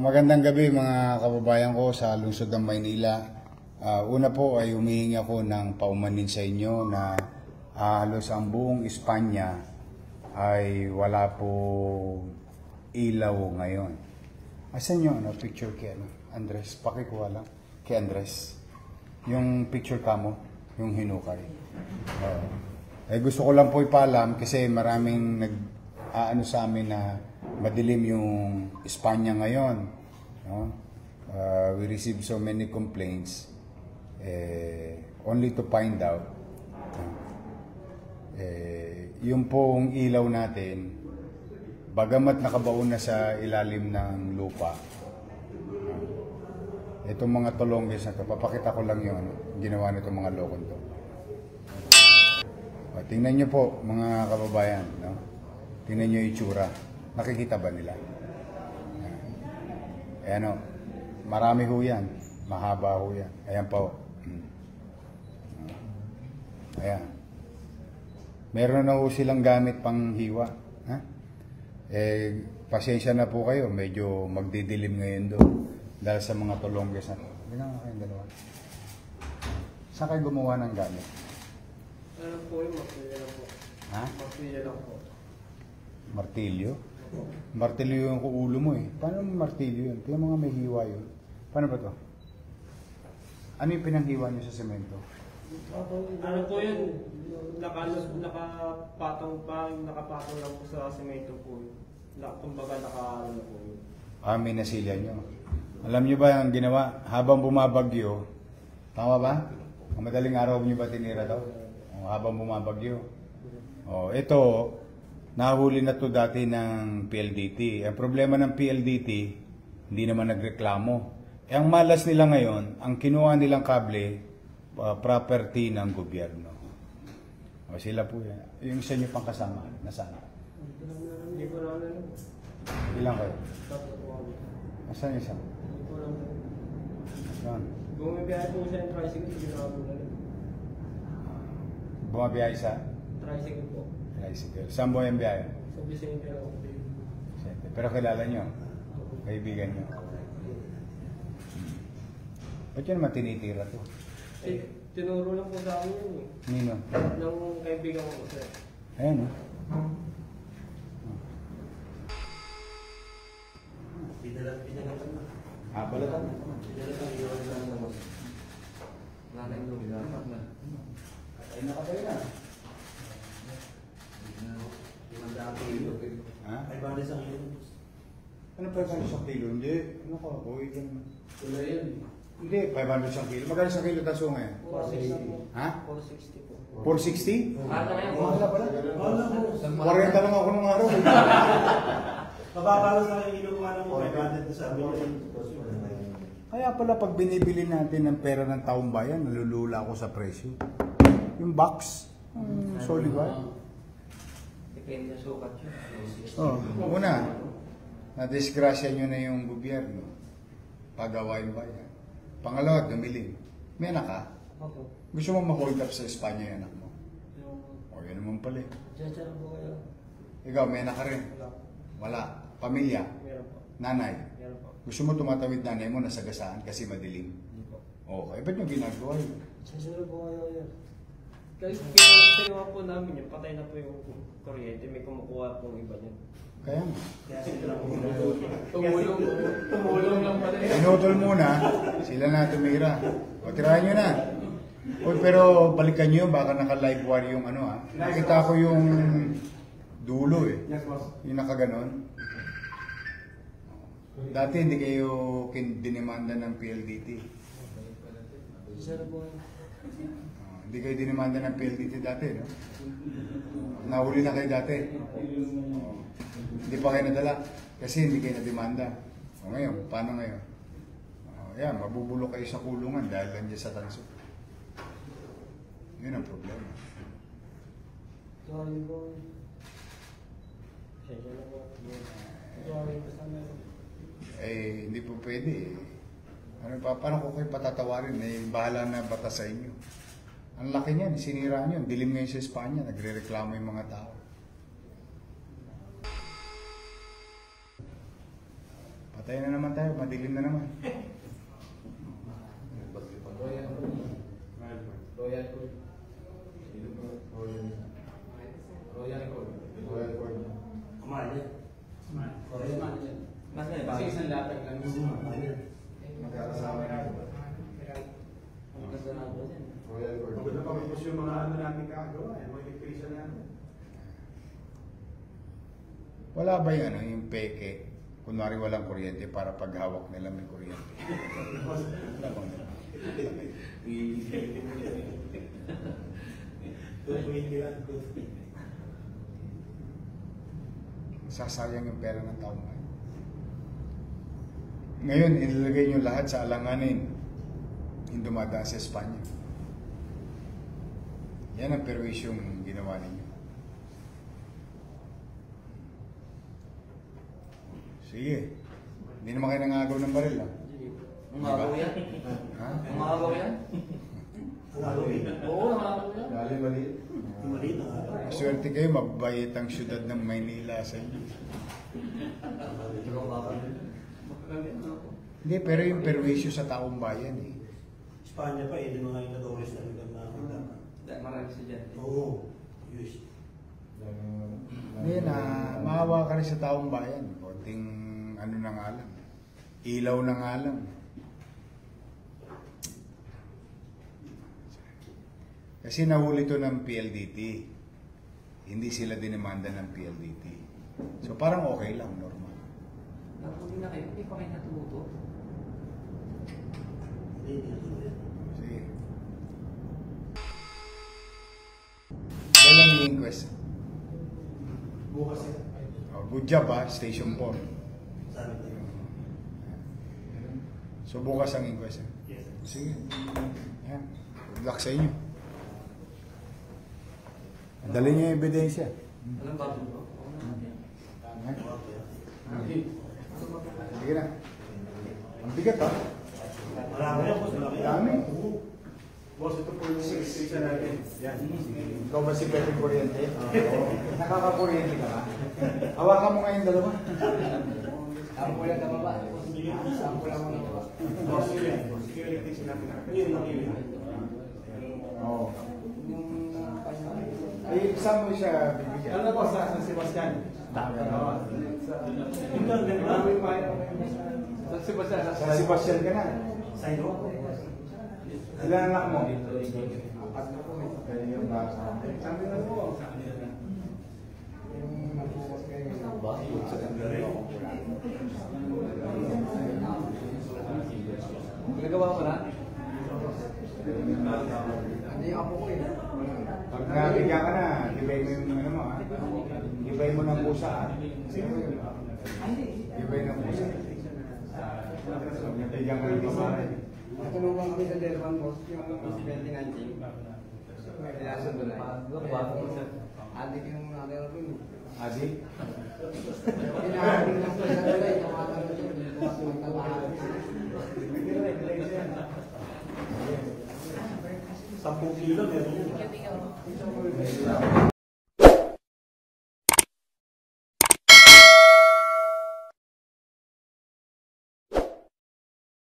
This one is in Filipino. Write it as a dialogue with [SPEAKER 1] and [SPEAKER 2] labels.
[SPEAKER 1] Magandang gabi mga kababayan ko sa lungsod ng Maynila. Una po ay humihingi ako ng paumanin sa inyo na halos ang buong Espanya ay wala po ilaw ngayon. Asan nyo picture kay Andres? Pakikuha lang kay Andres. Yung picture ka mo, yung hinukay. Gusto ko lang po ipaalam kasi maraming nag-aano sa amin na madilim yung Espanya ngayon. No? We received so many complaints only to find out yung pong ilaw natin, bagamat nakabaon na sa ilalim ng lupa. Itong mga tulonggis na to, papakita ko lang yung ginawa nitong mga lokon to. Tingnan nyo po mga kababayan, no? Tingnan nyo yung itsura. Nakikita ba nila? Ayan o. Marami ho yan. Mahaba ho yan. Ayan po. Ayan. Meron na ho silang gamit pang hiwa. Ha? Pasensya na po kayo. Medyo magdidilim ngayon doon. Dahil sa mga tulonggis na. Tingnan nga kayong dalawa. Saan kayo gumawa ng gamit?
[SPEAKER 2] Ano po yung martilyo lang po.
[SPEAKER 1] Ha?
[SPEAKER 2] Martilyo lang po.
[SPEAKER 1] Martilyo? Martilyo yung ulo mo eh. Paano martilyo yun? Kaya mga may hiwa yun. Paano ba to? Ano yung pinanghiwa nyo sa semento?
[SPEAKER 2] Ano po yun? Nakapatong lang po sa semento po yun. Kumbaga naka-ano po yun.
[SPEAKER 1] May nasilya nyo. Alam nyo ba ang ginawa? Habang bumabagyo, tama ba? Ang madaling araw nyo ba tinira daw? Habang bumabagyo. Ito, nahuli na to dati ng PLDT. Ang problema ng PLDT, hindi naman nagreklamo. Ang malas nila ngayon, ang kinuha nilang kable, property ng gobyerno. Sila po yan. Yung isa nyo pang kasama, nasaan?
[SPEAKER 2] Hindi ko lang alam.
[SPEAKER 1] Ilang kayo?
[SPEAKER 2] Tatlo po kami.
[SPEAKER 1] Nasaan isa?
[SPEAKER 2] Hindi ko lang alam.
[SPEAKER 1] Saan?
[SPEAKER 2] Bumibiyahe po siya ng tricycle, hindi ko lang alam.
[SPEAKER 1] Bumabiyahe sa?
[SPEAKER 2] Tricycle po.
[SPEAKER 1] Tricycle. Saan mo yung biyahe?
[SPEAKER 2] So, Vicente lang po yun.
[SPEAKER 1] Pero kilala nyo? Kaibigan nyo? Ba't yun naman tinitira to?
[SPEAKER 2] Tinuro lang po sa akin yun eh.
[SPEAKER 1] Nino?
[SPEAKER 2] Nang kaibigan ko po sir.
[SPEAKER 1] Ayan o.
[SPEAKER 3] Pinalatan na.
[SPEAKER 1] Balatan na.
[SPEAKER 3] Pinalatan na. Nanay mo, pinalatan na.
[SPEAKER 1] Ay, nakatay na.
[SPEAKER 3] 500 kilo.
[SPEAKER 1] Ha?
[SPEAKER 3] Ay, bali sa kilo.
[SPEAKER 1] Ano 500 sa kilo? Hindi. Ano ka? Uy, ka naman.
[SPEAKER 2] Wala yun.
[SPEAKER 1] Hindi, 500 sa kilo. Magkano sa kilo taso ngayon?
[SPEAKER 2] 460
[SPEAKER 1] Ha?
[SPEAKER 2] 460 po.
[SPEAKER 1] 460?
[SPEAKER 2] Wala pala.
[SPEAKER 3] Wala mo.
[SPEAKER 1] 40 lang ako nung araw.
[SPEAKER 3] Mababalo sa kilo kung ano mo. 500 sa amin.
[SPEAKER 1] Kaya pala pag binibili natin ng pera ng taong bayan, nalulula ako sa presyo. Yung box, solid ba?
[SPEAKER 2] Depende sa sukat yun.
[SPEAKER 1] Una, na-disgrasya nyo na yung gobyerno. Pagawain bayan. Pangalawa, dumilim. May anak ka?
[SPEAKER 2] Opo.
[SPEAKER 1] Gusto mo ma-hold up sa Espanya yung anak mo? O, yun naman pala eh.
[SPEAKER 2] Diyan po kayo.
[SPEAKER 1] Ikaw, may anak ka rin?
[SPEAKER 2] Wala.
[SPEAKER 1] Wala. Pamilya?
[SPEAKER 2] Meron po.
[SPEAKER 1] Nanay?
[SPEAKER 2] Meron po.
[SPEAKER 1] Gusto mo tumatawid nanay mo, nasagasaan kasi madilim?
[SPEAKER 2] Hindi po.
[SPEAKER 1] Okay, ba't yung ginagawa yun?
[SPEAKER 2] Diyan po kayo yan. Kasi kinuha po namin yun, patay na po yung kuryente, may kumukuha po yung iba niyan.
[SPEAKER 1] Kaya nga.
[SPEAKER 3] Kaya sila lang
[SPEAKER 2] Tumulong lang pala yun.
[SPEAKER 1] Pinutol muna, sila na tumira. O, tirahan nyo na. O, pero balikan nyo, baka naka-live wire yung ano ha. Nakita ko yung dulo eh. Yung nakaganon. Dati hindi kayo dinimanda ng PLDT.
[SPEAKER 2] Diyan po kayo.
[SPEAKER 1] Hindi kayo dinimanda ng PLDT dati, no? Nahuli na kayo dati. Hindi pa kayo nadala kasi hindi kayo nadimanda. O ngayon, paano ngayon? Yan, mabubulok kayo sa kulungan dahil lang dyan sa tanso. Yun ang problema.
[SPEAKER 2] Sorry po. Sorry po. Sorry po sa meron.
[SPEAKER 1] Hindi po pwede eh. Paano ko kayo patatawarin? Bahala na batas sa inyo. Ang laki niyan, sinira niyo. Dilim ngayon sa Espanya, nagre-reklamo yung mga tao. Patay na naman tayo, madilim na naman.
[SPEAKER 3] Royal Court. Royal Court. Royal Court.
[SPEAKER 1] Royal Court.
[SPEAKER 3] Mas may
[SPEAKER 4] Kasi isang latag lang.
[SPEAKER 1] Magkakasama na.
[SPEAKER 3] Gusto na po yan.
[SPEAKER 1] Royal Court.
[SPEAKER 5] Maganda pa po yung mga ano namin kakagawa, mga electrician namin.
[SPEAKER 1] Wala ba yung ano, yung peke? Kunwari walang kuryente para paghawak nila may kuryente. Sasayang yung pera ng tao ngayon. Ngayon, inilagay nyo lahat sa alanganin yung dumadaan sa Espanya. Yan ang perwisyong ginawa ninyo. Sige. Hindi naman kayo nangagaw ng baril, ha?
[SPEAKER 3] Umagaw yan?
[SPEAKER 1] Ha?
[SPEAKER 3] Umagaw yan? Oo, umagaw yan.
[SPEAKER 1] Bali. Swerte kayo, mabait ang syudad ng Maynila sa inyo. Hindi, pero yung perwisyo sa taong bayan, eh.
[SPEAKER 5] Espanya pa, hindi mga inadores na lugar na punta.
[SPEAKER 3] Marami estudyante.
[SPEAKER 5] Oo. Yes.
[SPEAKER 1] Hindi na, maawa ka rin sa taong bayan. Konting ano na nga lang. Ilaw na nga lang. Kasi nahuli to ng PLDT. Hindi sila dinimanda ng PLDT. So parang okay lang, normal.
[SPEAKER 3] Napuli na kayo, hindi pa kayo natuto.
[SPEAKER 1] Sige. Kailan yung inquest?
[SPEAKER 5] Bukas yan.
[SPEAKER 1] Oh, good job ha, Station 4.
[SPEAKER 5] Sabi tayo.
[SPEAKER 1] So bukas ang inquest.
[SPEAKER 5] Yes.
[SPEAKER 1] Sige. Yan. Good luck sa inyo. Dali niyo yung ebidensya.
[SPEAKER 3] Anong bago bro?
[SPEAKER 1] Sige na. Ang bigat ha?
[SPEAKER 5] Marami yan, boss. Marami yan.
[SPEAKER 1] Dami.
[SPEAKER 5] Boss, ito po yung electrician natin. Yan.
[SPEAKER 1] Ikaw ba si Pepe Kuryente? Nakaka-kuryente ka ba? Hawakan mo nga yung dalawa.
[SPEAKER 3] Ang kulang ka baba. Ang kulang mo na baba.
[SPEAKER 5] Boss, yun. Yung electrician natin. Yun, makili.
[SPEAKER 1] Oo.
[SPEAKER 3] Yung
[SPEAKER 1] Ay, saan mo siya bibigyan?
[SPEAKER 5] Ano po sa San Sebastian?
[SPEAKER 1] Sa Sebastian ka na.
[SPEAKER 5] Sign off.
[SPEAKER 1] Ilan anak mo?
[SPEAKER 3] apat na po.
[SPEAKER 1] Kaya yung bata.
[SPEAKER 5] Sabi na po.
[SPEAKER 3] Nagawa mo na? Hindi yung apo ko eh.
[SPEAKER 1] Pag nabigyan ka na, gibay mo yung ano mo ha. Gibay mo ng pusa ha. Gibay ng pusa. Nabigyan ko yung pusa.
[SPEAKER 4] Natulungan kami sa Delvan Boss, yung 2019. Kaya sa doon ay. Adik yung natin na rin.
[SPEAKER 1] Adi?
[SPEAKER 4] Pinaaring lang po sa doon ay. Tumatang ito. Tumatang ito.
[SPEAKER 5] 10 kilo meron yun.